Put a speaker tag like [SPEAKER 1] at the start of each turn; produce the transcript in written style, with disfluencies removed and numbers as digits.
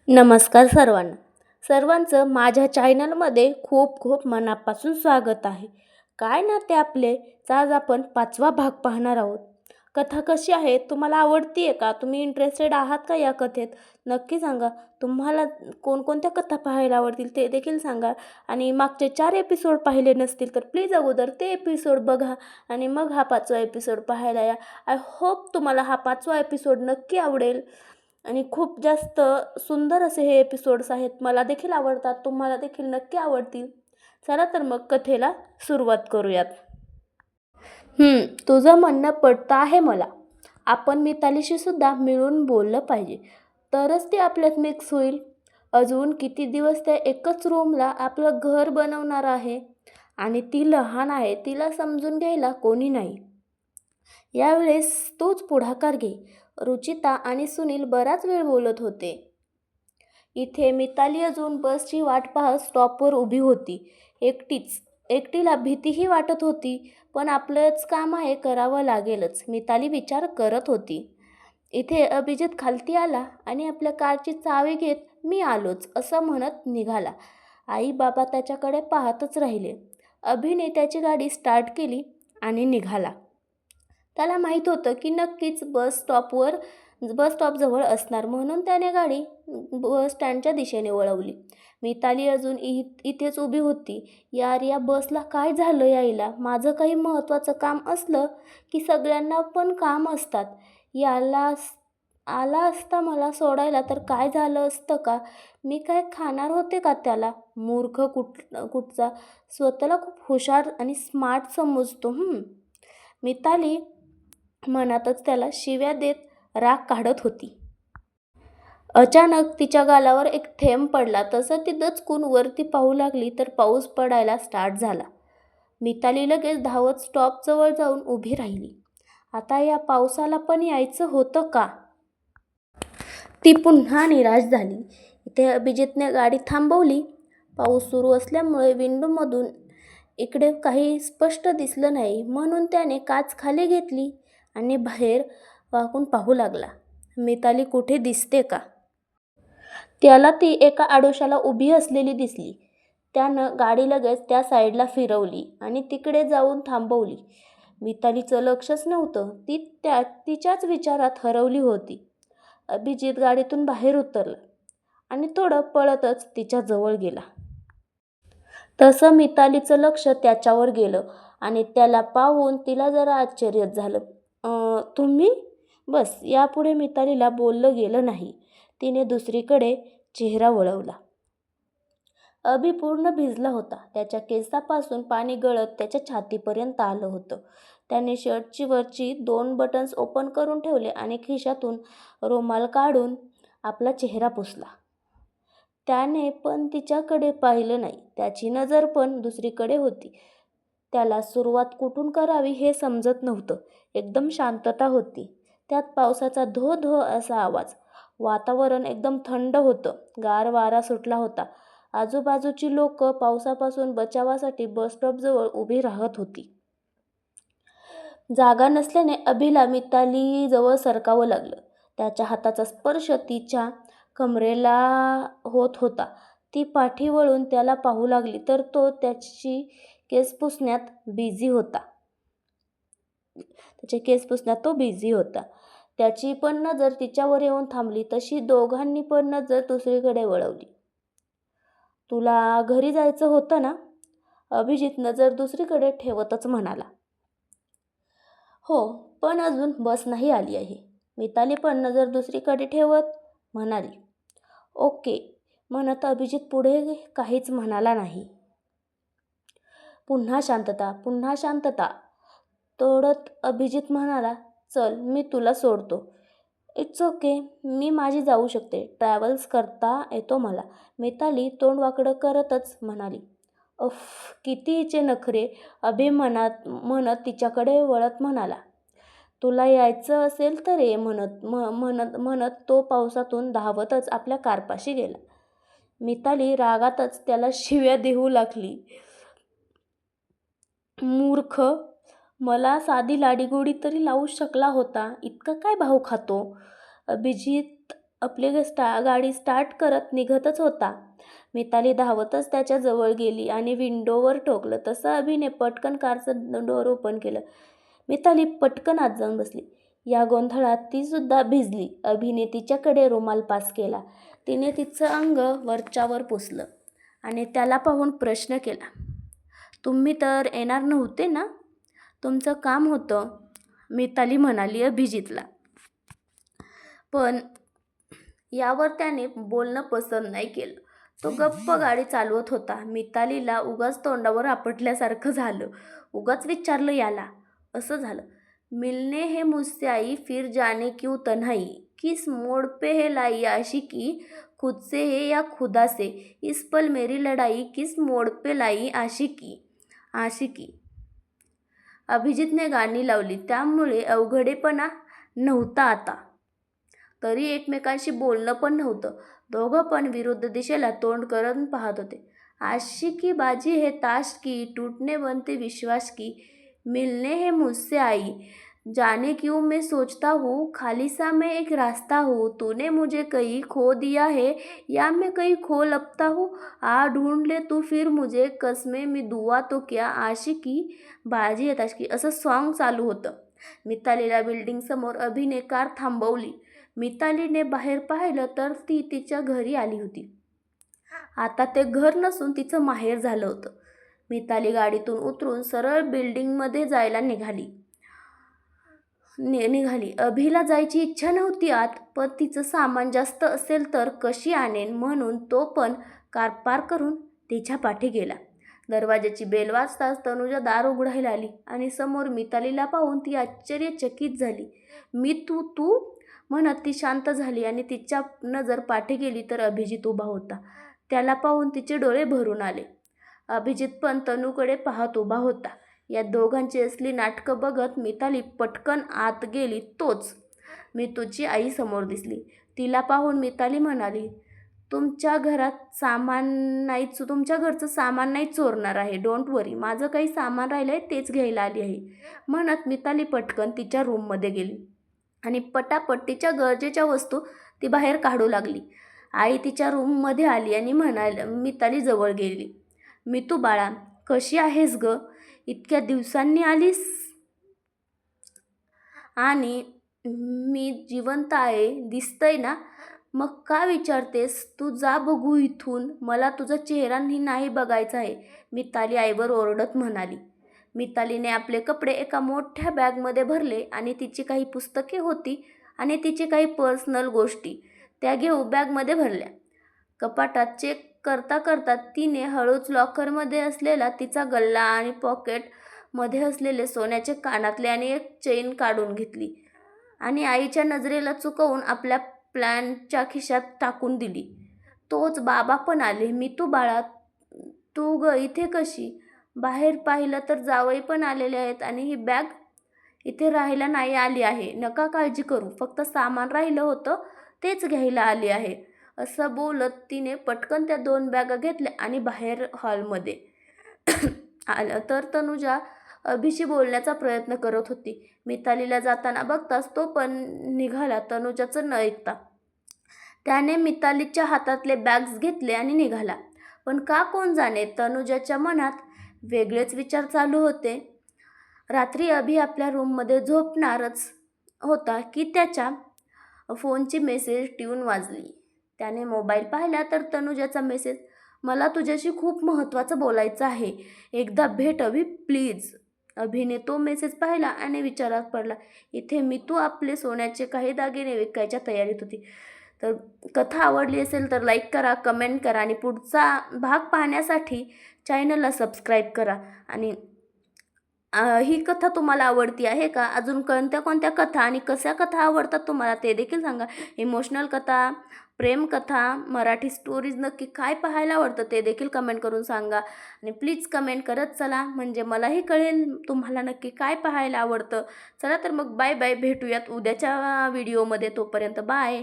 [SPEAKER 1] नमस्कार सर्वांना. सर्वांचं माझ्या चॅनलमध्ये खूप खूप मनापासून स्वागत आहे. काय ना ते आपले आज आपण 5वा भाग पाहणार आहोत. कथा कशी आहे? तुम्हाला आवडती आहे का? तुम्ही इंटरेस्टेड आहात का या कथेत? नक्की सांगा. तुम्हाला कोणकोणत्या कथा पाहायला आवडतील ते देखील सांगा. आणि मागचे 4 एपिसोड पाहिले नसतील तर प्लीज अगोदर ते एपिसोड बघा आणि मग हा 5वा एपिसोड पाहायला या. आय होप तुम्हाला हा 5वा एपिसोड नक्की आवडेल. आणि खूप जास्त सुंदर असे हे एपिसोड्स आहेत. मला देखील आवडतात, तुम्हाला देखील नक्की आवडतील. चला तर मग कथेला सुरुवात करूयात. तुझं म्हणणं पटतं आहे मला. आपण मितालीशी सुद्धा मिळून बोललं पाहिजे, तरच ती आपल्यात मिक्स होईल. अजून किती दिवस त्या एकच रूमला आपलं घर बनवणार आहे. आणि ती लहान आहे, तिला समजून घ्यायला कोणी नाही. यावेळेस तूच पुढाकार घे. रुचिता आणि सुनील बराच वेळ बोलत होते. इथे मिताली अजून बसची वाट पाहत स्टॉपवर उभी होती. एकटीच. एकटीला भीतीही वाटत होती. पण आपलंच काम आहे, करावं लागेलच, मिताली विचार करत होती. इथे अभिजित खालती आला आणि आपल्या कारची चावी घेत मी आलोच असं म्हणत निघाला. आई बाबा त्याच्याकडे पाहतच राहिले. अभिने त्याची गाडी स्टार्ट केली आणि निघाला. त्याला माहीत होतं की नक्कीच बस स्टॉपजवळ असणार, म्हणून त्याने गाडी बस स्टँडच्या दिशेने वळवली. मिताली अजून इथेच उभी होती. यार, या बसला काय झालं यायला? माझं काही महत्त्वाचं काम असलं की सगळ्यांना पण काम असतात. याला आला असता मला सोडायला तर काय झालं असतं का? मी काय खाणार होते का त्याला? मूर्ख कुठचा. स्वतःला खूप हुशार आणि स्मार्ट समजतो. मिताली मनातच त्याला शिव्या देत राग काढत होती. अचानक तिच्या गालावर एक थेंब पडला. तसं ती दचकून वरती पाहू लागली तर पाऊस पडायला स्टार्ट झाला. मिताली लगेच धावत स्टॉपजवळ जाऊन उभी राहिली. आता या पावसाला पण यायचं होतं का? ती पुन्हा निराश झाली. इथे अभिजितने गाडी थांबवली. पाऊस सुरू असल्यामुळे विंडोमधून इकडे काही स्पष्ट दिसलं नाही, म्हणून त्याने काच खाली घेतली आणि बाहेर वाकून पाहू लागला. मिताली कुठे दिसते का? त्याला ती एका आडोशाला उभी असलेली दिसली. त्यानं गाडी लगेच त्या साईडला फिरवली आणि तिकडे जाऊन थांबवली. मितालीचं लक्षच नव्हतं. ती तिच्याच विचारात हरवली होती. अभिजित गाडीतून बाहेर उतरला आणि थोडं पळतच तिच्या जवळ गेला. तसं मितालीचं लक्ष त्याच्यावर गेलं आणि त्याला पाहून तिला जरा आश्चर्यच झालं. तुम्ही? बस, यापुढे मितालीला बोललं गेलं नाही. तिने दुसरीकडे चेहरा वळवला. अभि पूर्ण भिजला होता. त्याच्या केसापासून पाणी गळत त्याच्या छातीपर्यंत आलं होतं. त्याने शर्टची वरची 2 बटन्स ओपन करून ठेवले आणि खिशातून रुमाल काढून आपला चेहरा पुसला. त्याने पण तिच्याकडे पाहिलं नाही. त्याची नजर पण दुसरीकडे होती. त्याला सुरुवात कुठून करावी हे समजत नव्हतं. एकदम शांतता होती. त्यात पावसाचा धो धो असा आवाज. वातावरण एकदम थंड होतं. गार वारा सुटला होता. आजूबाजूची लोकं पावसापासून बचावासाठी बसस्टॉपजवळ उभी राहत होती. जागा नसल्याने अभिला मितालीजवळ सरकावं लागलं. त्याच्या हाताचा स्पर्श तिच्या कमरेला होत होता. ती पाठी वळून त्याला पाहू लागली तर तो त्याचे केस पुसण्यात बिझी होता. त्याची पण नजर तिच्यावर येऊन थांबली. तशी दोघांनी पण नजर दुसरीकडे वळवली. तुला घरी जायचं होतं ना? अभिजित नजर दुसरीकडे ठेवतच म्हणाला. हो, पण अजून बस नाही आली आहे. मिताली पण नजर दुसरीकडे ठेवत म्हणाली. ओके म्हणत अभिजित पुढे काहीच म्हणाला नाही. पुन्हा शांतता. तोडत अभिजित म्हणाला, चल मी तुला सोडतो. इट्स ओके, मी माझी जाऊ शकते. ट्रॅव्हल्स करता येतो मला. मिताली तोंड वाकडं करतच म्हणाली. उफ्फ, किती हिचे नखरे. अभि म्हणत तिच्याकडे वळत म्हणाला. तुला यायचं असेल तर ये म्हणत तो पावसातून धावतच आपल्या कारपाशी गेला. मिताली रागातच त्याला शिव्या देऊ लागली. मूर्ख, मला साधी लाडीगोडी तरी लावू शकला होता. इतका काय भाव खातो? अभिजित गाडी स्टार्ट करत निघतच होता. मिताली धावतच त्याच्या जवळ गेली आणि विंडोवर ठोकलं. तसं अभिने पटकन कारचं डोअर ओपन केलं. मिताली पटकन आत जाऊन बसली. या गोंधळात ती सुद्धा भिजली. अभिने तिच्याकडे रुमाल पास केला. तिने तिचं अंग वरच्यावर पुसलं आणि त्याला पाहून प्रश्न केला, तुम्ही तर येणार नव्हते ना? तुमचं काम होतं, मिताली म्हणाली अभिजितला. पण यावर त्याने बोलणं पसंत नाही केलं. तो गप्प गाडी चालवत होता. मितालीला उगाच तोंडावर आपटल्यासारखं झालं. उगाच विचारलं याला. असं झालं, मिलने है मुझसे आई फिर जाने क्यों तन्हाई, किस मोड़ पे है लाई आशिकी, खुद से है या खुदा से, इस पल मेरी लड़ाई, किस मोड़ पे लाई आशिकी. आशिकी. अभिजितने गाणी लावली, त्यामुळे अवघडेपणा नव्हता आता. तरी एकमेकांशी बोलणं पण नव्हतं. दोघं पण विरुद्ध दिशेला तोंड करत पाहत होते. आशिकी बाजी है ताश की, टूटने बनते विश्वास की, मिलने है मुझसे आई, जाने क्यों मैं सोचता हूँ, खाली सा मैं एक रास्ता हूँ, तूने मुझे कहीं खो दिया है या मैं कहीं खो लपता हूँ, आ ढूंढ ले तू फिर मुझे, कसमे मी दुआ तो क्या, आशिकी बाजी है ताश की. असं सॉन्ग चालू होतं. मितालीला बिल्डिंगसमोर अभिने कार थांबवली. मितालीने बाहेर पाहिलं तर ती तिच्या घरी आली होती. आता ते घर नसून तिचं माहेर झालं होतं. मिताली गाडीतून उतरून सरळ बिल्डिंगमध्ये जायला निघाली. अभिला जायची इच्छा नव्हती आत, पण तिचं सामान जास्त असेल तर कशी आणेन म्हणून तो पण कार पार्क करून तिच्या पाठी गेला. दरवाजाची बेल वाजताच तनुजा दार उघडायला आली आणि समोर मितालीला पाहून ती आश्चर्यचकित झाली. मी तू म्हणत ती शांत झाली आणि तिच्या नजर पाठी गेली तर अभिजित उभा होता. त्याला पाहून तिचे डोळे भरून आले. अभिजित पण तनूकडे पाहत उभा होता. या दोघांची असली नाटकं बघत मिताली पटकन आत गेली. तोच मी तुझी आई समोर दिसली. तिला पाहून मिताली म्हणाली, तुमच्या घरचं सामान नाही चोरणार आहे, डोंट वरी, माझं काही सामान राहिलं आहे तेच घ्यायला आली आहे. म्हणत मिताली पटकन तिच्या रूममध्ये गेली आणि पटापट तिच्या गरजेच्या वस्तू ती बाहेर काढू लागली. आई तिच्या रूममध्ये आली आणि मिताली जवळ गेली. मितू बाळा, कशी आहेस ग? इतक्या दिवसांनी आलीस? आणि मी जिवंत आहे दिसतंय ना? मग का विचारतेस? तू जा बघू इथून, मला तुझा चेहरा नाही बघायचा आहे, मिताली आईवर ओरडत म्हणाली. मितालीने आपले कपडे एका मोठ्या बॅगमध्ये भरले आणि तिची काही पुस्तके होती आणि तिची काही पर्सनल गोष्टी त्या घेऊन बॅगमध्ये भरल्या. कपाटात चेक करता करता तिने हळूच लॉकरमध्ये असलेला तिचा गल्ला आणि पॉकेटमध्ये असलेले सोन्याचे कानातले आणि एक चेन काढून घेतली आणि आईच्या नजरेला चुकवून आपल्या प्लॅनच्या खिशात टाकून दिली. तोच बाबा पण आले. मितू बाळा, तू ग इथे कशी? बाहेर पाहिलं तर जावई पण आलेले आहेत आणि ही बॅग इथे राहायला नाही आली आहे. नका काळजी करू, फक्त सामान राहिलं होतं तेच घ्यायला आली आहे. असं बोलत तिने पटकन त्या 2 बॅगा घेतल्या आणि बाहेर हॉलमध्ये आलं तर तनुजा अभिशी बोलण्याचा प्रयत्न करत होती. मितालीला जाताना बघताच तो पण निघाला. तनुजाचं न ऐकता त्याने मितालीच्या हातातले बॅग्स घेतले आणि निघाला. पण का कोण जाणे, तनुजाच्या मनात वेगळेच विचार चालू होते. रात्री अभि आपल्या रूममध्ये झोपणारच होता की त्याच्या फोनची मेसेज ट्यून वाजली. त्याने मोबाईल पाहिला तर तनुजाचा मेसेज, मला तुझ्याशी खूप महत्त्वाचं बोलायचं आहे, एकदा भेट अभि प्लीज. अभिने तो मेसेज पाहिला आणि विचारात पडला. इथे मितू आपले सोन्याचे काही दागिने विकायच्या तयारीत होती. तर कथा आवडली असेल तर लाईक करा, कमेंट करा आणि पुढचा भाग पाहण्यासाठी चॅनलला सबस्क्राईब करा. आणि ही कथा तुम्हाला आवडती आहे का? अजून कोणत्या कथा आणि कशा कथा आवडतात तुम्हाला ते देखील सांगा. इमोशनल कथा, प्रेम कथा, मराठी स्टोरीज नक्की काय पाहायला आवडतं ते देखील कमेंट करून सांगा. आणि प्लीज कमेंट करत चला, म्हणजे मलाही कळेल तुम्हाला नक्की काय पाहायला आवडतं. चला तर मग बाय बाय, भेटूयात उद्याच्या व्हिडिओमध्ये. तोपर्यंत बाय.